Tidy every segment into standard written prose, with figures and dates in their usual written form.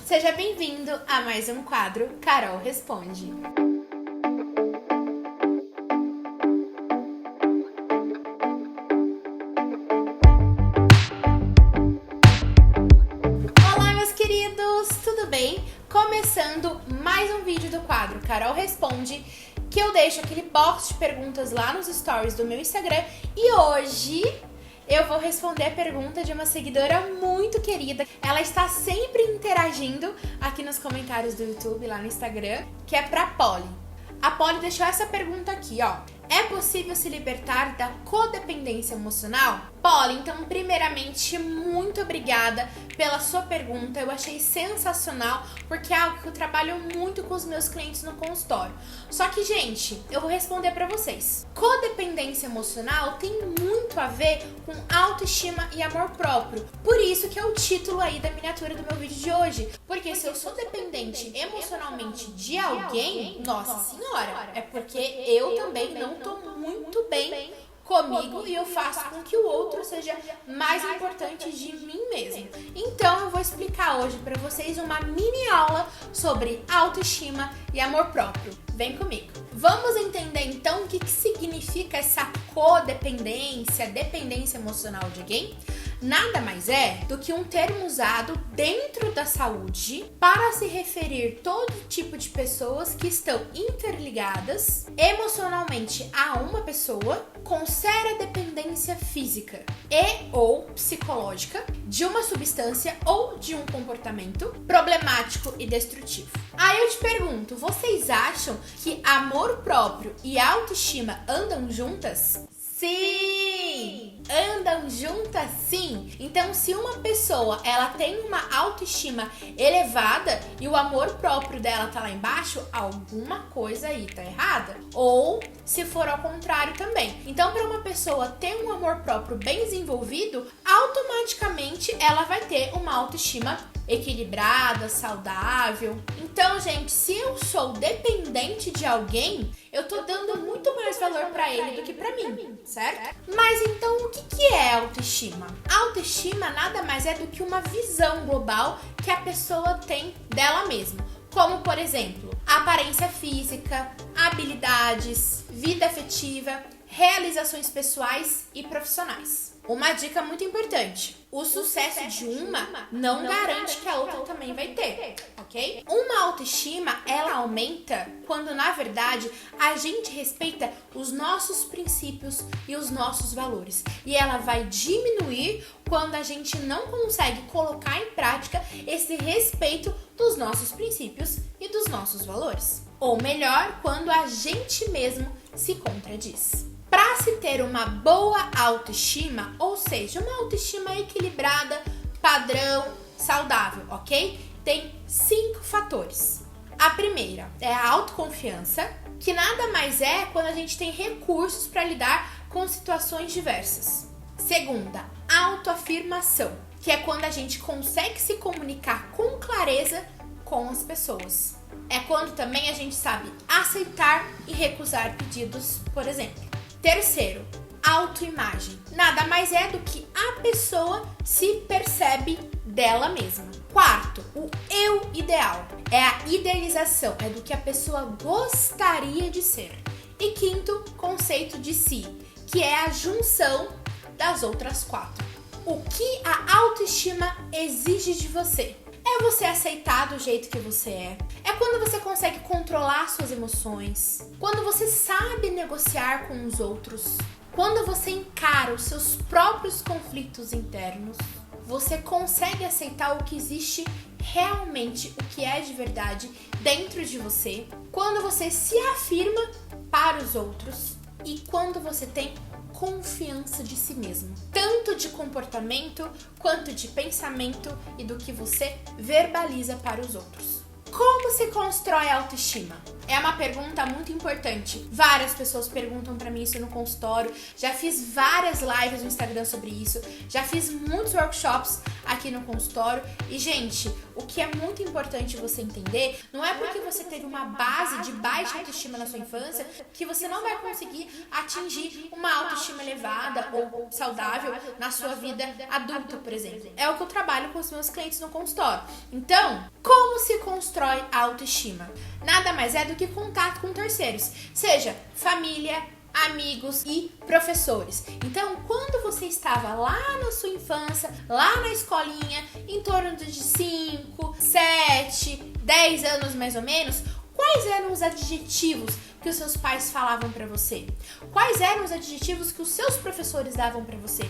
Seja bem-vindo a mais um quadro Carol Responde. Olá, meus queridos, tudo bem? Começando mais um vídeo do quadro Carol Responde, que eu deixo aquele box de perguntas lá nos stories do meu Instagram, e hoje eu vou responder a pergunta de uma seguidora muito querida. Ela está sempre interagindo aqui nos comentários do YouTube, lá no Instagram, que é pra Polly. A Polly deixou essa pergunta aqui, ó. É possível se libertar da codependência emocional? Polly, então, primeiramente, muito obrigada pela sua pergunta. Eu achei sensacional, porque é algo que eu trabalho muito com os meus clientes no consultório. Só que, gente, eu vou responder pra vocês. Codependência emocional tem muito a ver com autoestima e amor próprio. Por isso que é o título aí da miniatura do meu vídeo de hoje. Porque se eu sou dependente emocionalmente de alguém, nossa senhora, é porque eu também não tô muito bem comigo e eu faço com que o outro seja mais importante de mim mesmo. Então eu vou explicar hoje para vocês uma mini aula sobre autoestima e amor próprio. Vem comigo. Vamos entender então o que significa essa codependência, dependência emocional de alguém? Nada mais é do que um termo usado dentro da saúde para se referir todo tipo de pessoas que estão interligadas emocionalmente a uma pessoa com séria dependência física e ou psicológica de uma substância ou de um comportamento problemático e destrutivo. Aí eu te pergunto, vocês acham que amor próprio e autoestima andam juntas? Sim! Andam juntas sim! Então, se uma pessoa ela tem uma autoestima elevada e o amor próprio dela tá lá embaixo, alguma coisa aí tá errada. Ou se for ao contrário também. Então, para uma pessoa ter um amor próprio bem desenvolvido, automaticamente ela vai ter uma autoestima equilibrada, saudável. Então, gente, se eu sou dependente de alguém, eu tô dando muito mais valor pra ele do que pra mim, certo? Mas então, o que é autoestima? Autoestima nada mais é do que uma visão global que a pessoa tem dela mesma. Como, por exemplo, aparência física, habilidades, vida afetiva, realizações pessoais e profissionais. Uma dica muito importante: o sucesso de uma não garante que a outra também vai ter, ok? Uma autoestima, ela aumenta quando, na verdade, a gente respeita os nossos princípios e os nossos valores. E ela vai diminuir quando a gente não consegue colocar em prática esse respeito dos nossos princípios e dos nossos valores. Ou melhor, quando a gente mesmo se contradiz. Para se ter uma boa autoestima, ou seja, uma autoestima equilibrada, padrão, saudável, ok? Tem 5 fatores. A primeira é a autoconfiança, que nada mais é quando a gente tem recursos para lidar com situações diversas. Segunda, autoafirmação, que é quando a gente consegue se comunicar com clareza com as pessoas. É quando também a gente sabe aceitar e recusar pedidos, por exemplo. Terceiro, autoimagem. Nada mais é do que a pessoa se percebe dela mesma. Quarto, o eu ideal. É a idealização, é do que a pessoa gostaria de ser. E quinto, conceito de si, que é a junção das outras 4. O que a autoestima exige de você? É você aceitar do jeito que você é. É quando você consegue controlar suas emoções. Quando você sabe negociar com os outros. Quando você encara os seus próprios conflitos internos. Você consegue aceitar o que existe realmente, o que é de verdade dentro de você. Quando você se afirma para os outros. E quando você tem confiança de si mesmo, tanto de comportamento quanto de pensamento e do que você verbaliza para os outros. Como se constrói a autoestima? É uma pergunta muito importante. Várias pessoas perguntam pra mim isso no consultório. Já fiz várias lives no Instagram sobre isso. Já fiz muitos workshops aqui no consultório. E, gente, o que é muito importante você entender, não é porque você teve uma base de baixa autoestima na sua infância que você não vai conseguir atingir uma autoestima elevada ou saudável na sua vida adulta, por exemplo. É o que eu trabalho com os meus clientes no consultório. Então, como se constrói a autoestima? Nada mais é do que contato com terceiros, seja família, amigos e professores. Então, quando você estava lá na sua infância, lá na escolinha, em torno de 5, 7, 10 anos mais ou menos, quais eram os adjetivos que os seus pais falavam para você? Quais eram os adjetivos que os seus professores davam para você?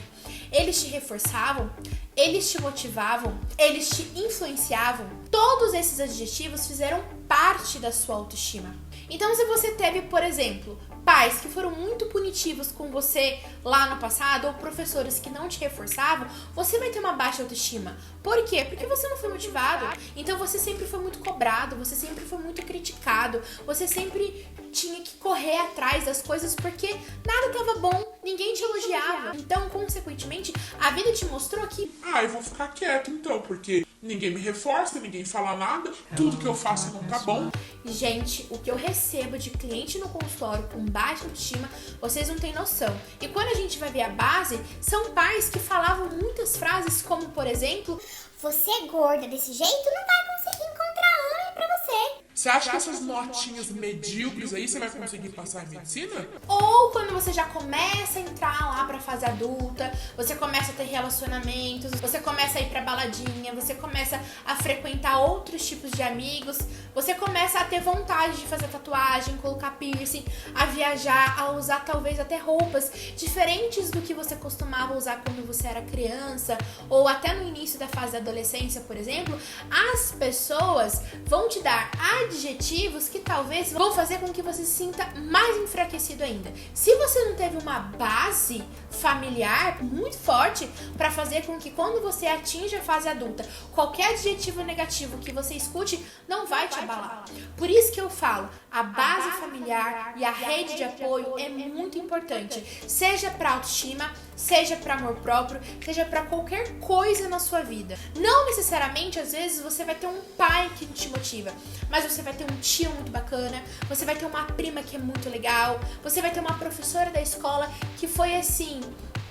Eles te reforçavam? Eles te motivavam? Eles te influenciavam? Todos esses adjetivos fizeram parte da sua autoestima. Então, se você teve, por exemplo, pais que foram muito punitivos com você lá no passado ou professores que não te reforçavam, você vai ter uma baixa autoestima. Por quê? Porque você não foi motivado. Então você sempre foi muito cobrado, você sempre foi muito criticado, você sempre tinha que correr atrás das coisas porque nada estava bom, ninguém te elogiava. Então, consequentemente, a vida te mostrou que eu vou ficar quieto então, porque ninguém me reforça, ninguém fala nada, tudo que eu faço não tá bom. Gente, o que eu recebo de cliente no consultório com baixa autoestima, vocês não têm noção. E quando a gente vai ver a base, são pais que falavam muitas frases como, por exemplo, você é gorda desse jeito não vai conseguir encontrar homem pra você. Você acha que essas notinhas medíocres aí você vai conseguir passar em medicina? Ou quando você já começa a entrar lá pra fase adulta, você começa a ter relacionamentos, você começa a ir pra baladinha, você começa a frequentar outros tipos de amigos, você começa a ter vontade de fazer tatuagem, colocar piercing, a viajar, a usar talvez até roupas diferentes do que você costumava usar quando você era criança, ou até no início da fase da adolescência, por exemplo, as pessoas vão te dar adjetivos que talvez vão fazer com que você se sinta mais enfraquecido ainda. Se você não teve uma base familiar muito forte para fazer com que quando você atinja a fase adulta, qualquer adjetivo negativo que você escute não vai te abalar. Por isso que eu falo, a base familiar e a rede de apoio é muito importante, seja para autoestima, seja para amor próprio, seja para qualquer coisa na sua vida. Não necessariamente, às vezes, você vai ter um pai que te motiva, mas você vai ter um tio muito bacana, você vai ter uma prima que é muito legal, você vai ter uma professora da escola que foi, assim,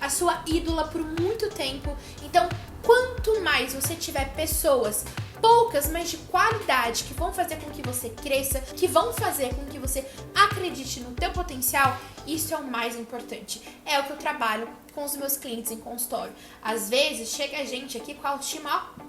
a sua ídola por muito tempo. Então, quanto mais você tiver pessoas, poucas, mas de qualidade, que vão fazer com que você cresça, que vão fazer com que você acredite no teu potencial, isso é o mais importante. É o que eu trabalho com os meus clientes em consultório. Às vezes, chega a gente aqui com a autoestima, ó,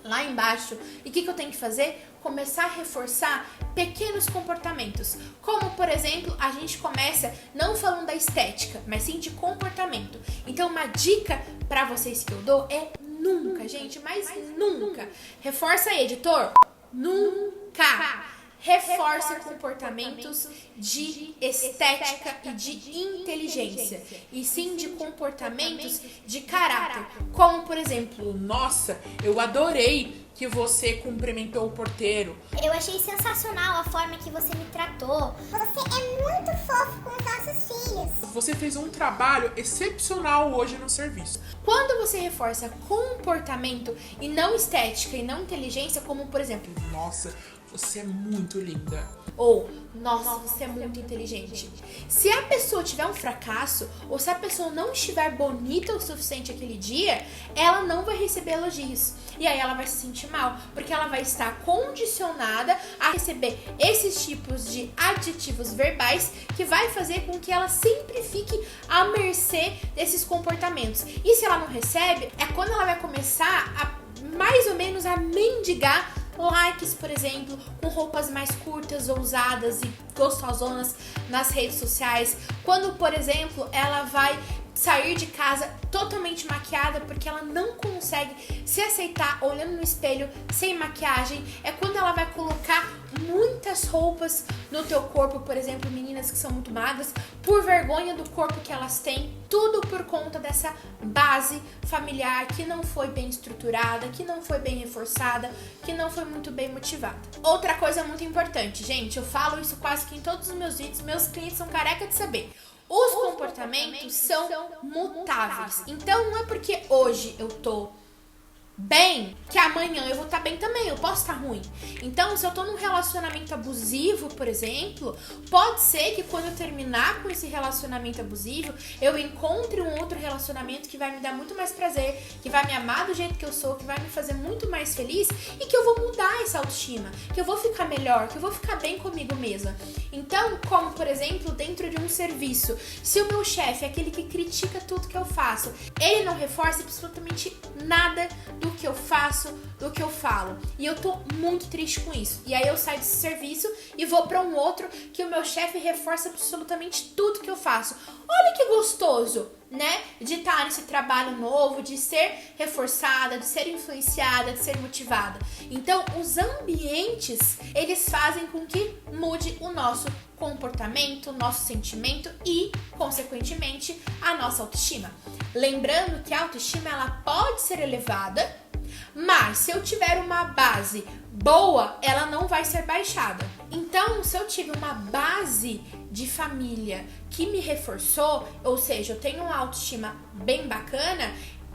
lá embaixo. E o que eu tenho que fazer? Começar a reforçar pequenos comportamentos. Como, por exemplo, a gente começa não falando da estética, mas sim de comportamento. Então, uma dica para vocês que eu dou é nunca, gente, mas nunca. Reforça aí, editor. Nunca. Reforce comportamentos de estética e de inteligência, e sim de comportamentos de caráter. Como, por exemplo, nossa, eu adorei que você cumprimentou o porteiro. Eu achei sensacional a forma que você me tratou. Você é muito fofo com os nossos filhos. Você fez um trabalho excepcional hoje no serviço. Quando você reforça comportamento e não estética e não inteligência, como, por exemplo, nossa, você é muito linda. Ou, nossa, você é muito inteligente. Se a pessoa tiver um fracasso, ou se a pessoa não estiver bonita o suficiente aquele dia, ela não vai receber elogios. E aí ela vai se sentir mal, porque ela vai estar condicionada a receber esses tipos de adjetivos verbais que vai fazer com que ela sempre fique à mercê desses comportamentos. E se ela não recebe, é quando ela vai começar a, mais ou menos, a mendigar likes, por exemplo, com roupas mais curtas, ousadas e gostosonas nas redes sociais. Quando, por exemplo, ela vai sair de casa totalmente maquiada porque ela não consegue se aceitar olhando no espelho sem maquiagem. É quando ela vai colocar muitas roupas no teu corpo, por exemplo, meninas que são muito magras, por vergonha do corpo que elas têm, tudo por conta dessa base familiar que não foi bem estruturada, que não foi bem reforçada, que não foi muito bem motivada. Outra coisa muito importante, gente, eu falo isso quase que em todos os meus vídeos, meus clientes são careca de saber. Os comportamentos são mutáveis. Então não é porque hoje eu tô bem, que amanhã eu vou estar bem também, eu posso estar ruim. Então, se eu tô num relacionamento abusivo, por exemplo, pode ser que quando eu terminar com esse relacionamento abusivo, eu encontre um outro relacionamento que vai me dar muito mais prazer, que vai me amar do jeito que eu sou, que vai me fazer muito mais feliz e que eu vou mudar essa autoestima, que eu vou ficar melhor, que eu vou ficar bem comigo mesma. Então, como por exemplo, dentro de um serviço, se o meu chefe é aquele que critica tudo que eu faço, ele não reforça absolutamente nada do que eu faço, do que eu falo. E eu tô muito triste com isso. E aí eu saio desse serviço e vou pra um outro que o meu chefe reforça absolutamente tudo que eu faço. Olha que gostoso, né? De estar nesse trabalho novo, de ser reforçada, de ser influenciada, de ser motivada. Então, os ambientes, eles fazem com que mude o nosso comportamento, o nosso sentimento e, consequentemente, a nossa autoestima. Lembrando que a autoestima, ela pode ser elevada, mas se eu tiver uma base boa, ela não vai ser baixada. Então, se eu tive uma base de família que me reforçou, ou seja, eu tenho uma autoestima bem bacana,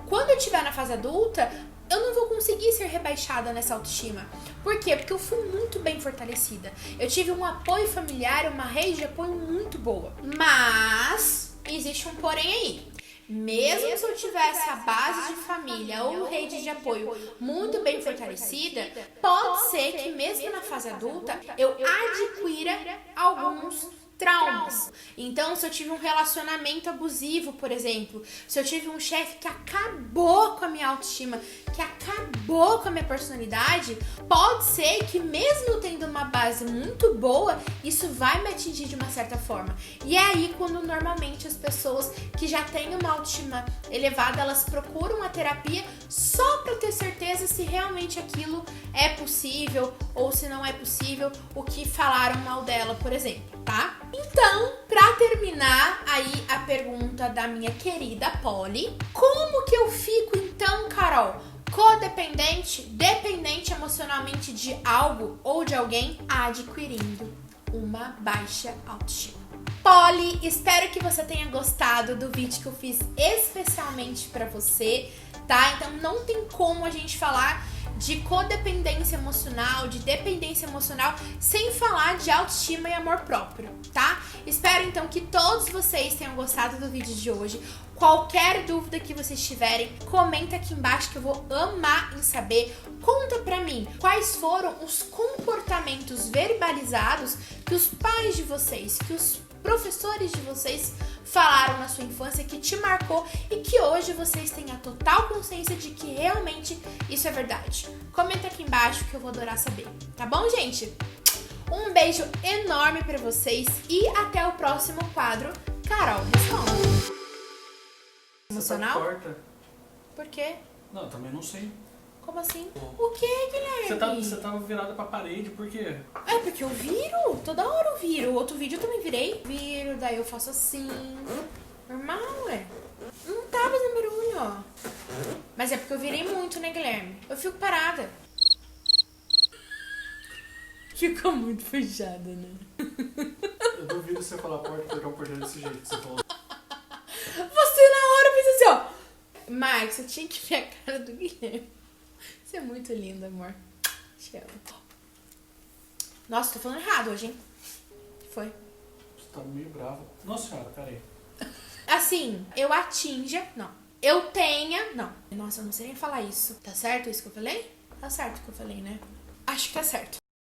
quando eu estiver na fase adulta, eu não vou conseguir ser rebaixada nessa autoestima. Por quê? Porque eu fui muito bem fortalecida. Eu tive um apoio familiar, uma rede de apoio muito boa. Mas existe um porém aí. Mesmo se eu tiver essa base de família ou rede de apoio muito bem fortalecida, pode ser que mesmo na fase adulta eu adquira alguns traumas. Então, se eu tive um relacionamento abusivo, por exemplo, se eu tive um chefe que acabou com a minha autoestima, que acabou com a minha personalidade, pode ser que mesmo tendo uma base muito boa, isso vai me atingir de uma certa forma. E é aí quando normalmente as pessoas que já têm uma autoestima elevada, elas procuram a terapia só para ter certeza se realmente aquilo é possível ou se não é possível, o que falaram mal dela, por exemplo, tá? Então, pra terminar aí a pergunta da minha querida Polly, como que eu fico então, Carol, codependente, dependente emocionalmente de algo ou de alguém, adquirindo uma baixa autoestima? Polly, espero que você tenha gostado do vídeo que eu fiz especialmente pra você, tá? Então não tem como a gente falar de codependência emocional, de dependência emocional, sem falar de autoestima e amor próprio, tá? Espero então que todos vocês tenham gostado do vídeo de hoje. Qualquer dúvida que vocês tiverem, comenta aqui embaixo que eu vou amar em saber. Conta pra mim quais foram os comportamentos verbalizados que os pais de vocês, que os professores de vocês falaram na sua infância, que te marcou e que hoje vocês têm a total consciência de que realmente isso é verdade. Comenta aqui embaixo que eu vou adorar saber, tá bom, gente? Um beijo enorme pra vocês e até o próximo quadro Carol Responde. Emocional? Corta. Por quê? Não, também não sei. Como assim? O que, Guilherme? Você tava virada pra parede, por quê? É porque eu viro, toda hora eu viro. Outro vídeo eu também virei. Viro, daí eu faço assim. Normal, ué. Não tá fazendo barulho, ó. Mas é porque eu virei muito, né, Guilherme? Eu fico parada. Ficou muito fechada, né? Eu duvido você falar porta porque é o portão desse jeito que você falou. Você na hora fez assim, ó. Marcos, você tinha que ver a cara do Guilherme. Você é muito linda, amor. Te amo. Nossa, tô falando errado hoje, hein? O que foi? Você tá meio brava. Nossa senhora, peraí. Assim, eu atinja... Não. Eu tenha... Não. Nossa, eu não sei nem falar isso. Tá certo isso que eu falei? Tá certo o que eu falei, né? Acho que tá certo.